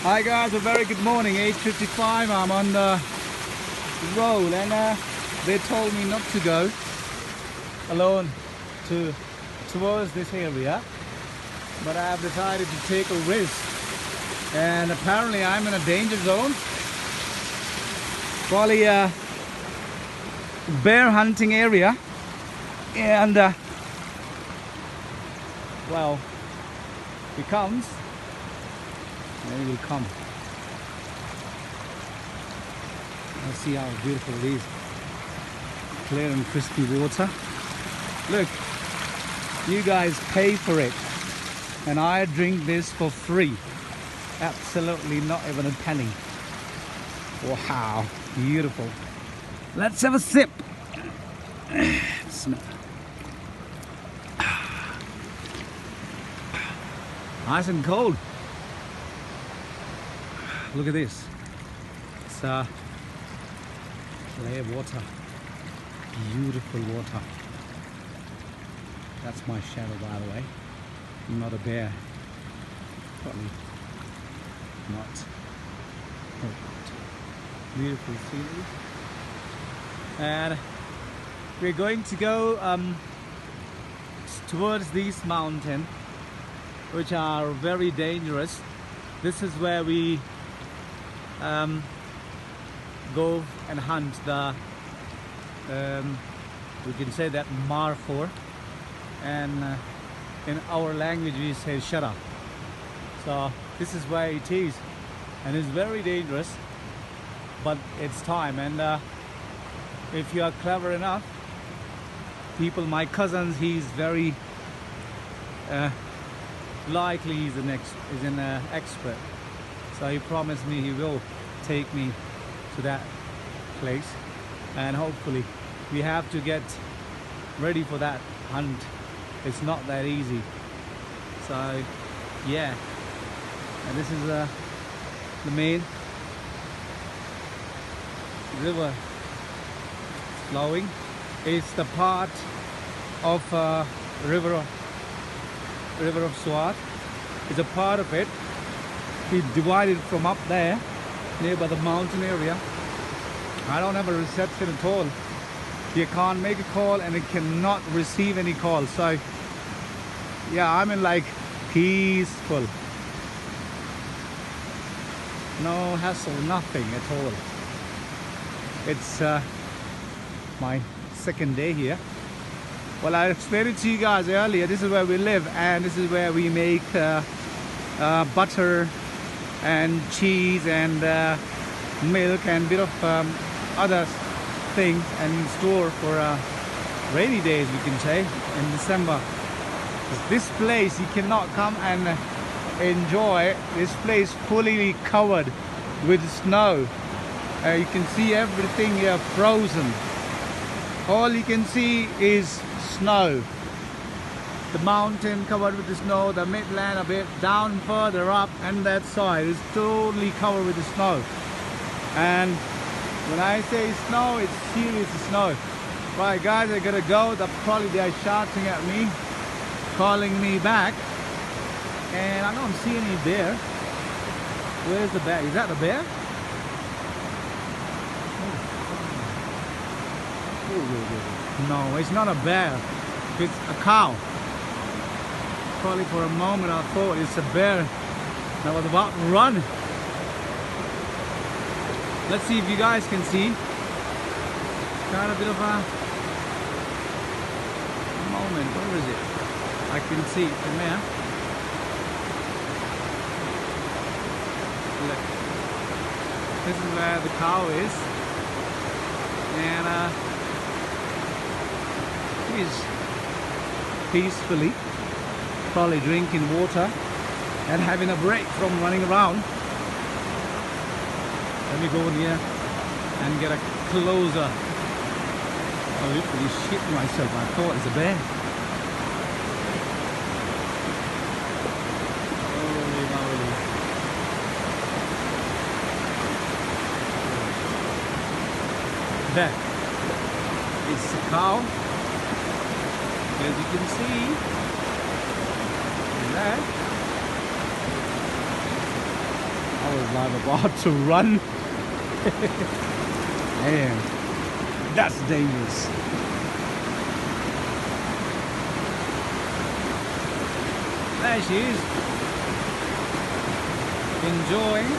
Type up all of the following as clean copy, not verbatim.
Hi guys, a very good morning. 8:55. I'm on the road and they told me not to go alone towards this area, but I have decided to take a risk, and apparently I'm in a danger zone. Probably a bear hunting area, and well, if it comes, then it will come. Let's see how beautiful it is. Clear and crispy water. Look, you guys pay for it, and I drink this for free. Absolutely not even a penny. Wow, beautiful. Let's have a sip. Smell. Nice and cold. Look at this. It's clear water. Beautiful water. That's my shadow, by the way. Not a bear. Probably not. Perfect. Beautiful scenery. And we're going to go towards these mountains, which are very dangerous. This is where we go and hunt the we can say that markhor, and in our language we say shara. So this is where it is, and it's very dangerous, but it's time. And if you are clever enough, people, my cousins, he's very likely he's an expert, so he promised me he will take me to that place, and hopefully we have to get ready for that hunt. It's not that easy. So yeah, and this is the main river flowing. It's the part of river of Swat. It's a part of it. It's divided from up there nearby the mountain area. I don't have a reception at all. You can't make a call and it cannot receive any call. So yeah, I'm in like peaceful, no hassle, nothing at all. It's my second day here. Well, I explained it to you guys earlier. This is where we live, and this is where we make butter and cheese and milk and a bit of other things, and store for rainy days, we can say, in December. This place you cannot come and enjoy. This place fully covered with snow. You can see everything here frozen. All you can see is snow. The mountain covered with the snow, the midland a bit down further up, and that side is totally covered with the snow. And when I say snow, it's serious snow. Right guys, I gotta go. Probably they're shouting at me, calling me back, and I don't see any bear. Where's the bear? Is that the bear? No, it's not a bear. It's a cow. Probably for a moment I thought it's a bear. I was about to run. Let's see if you guys can see. Got a bit of a moment. Where is it? I can see it from there. Look. This is where the cow is. And he's peacefully probably drinking water and having a break from running around. Let me go in here and get a closer. I literally shit myself. I thought it's a bear. Holy moly. There. It's a cow. As you can see, there. as I'm about to run. Man, that's dangerous. There she is, enjoying.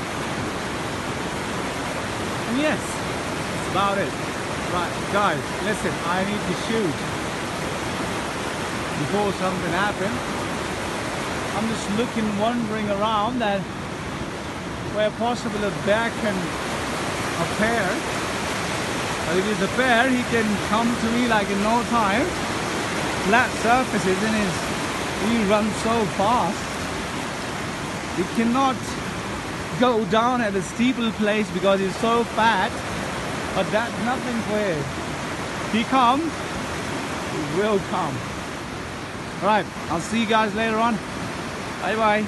And yes, that's about it. Right, guys, listen, I need to shoot before something happens. I'm just looking, wandering around that where possible a bear can appear. But if it's a bear, he can come to me like in no time. Flat surfaces and he runs so fast. He cannot go down at the steeple place because he's so fat. But that's nothing for him. He comes, he will come. Alright, I'll see you guys later on. Bye bye.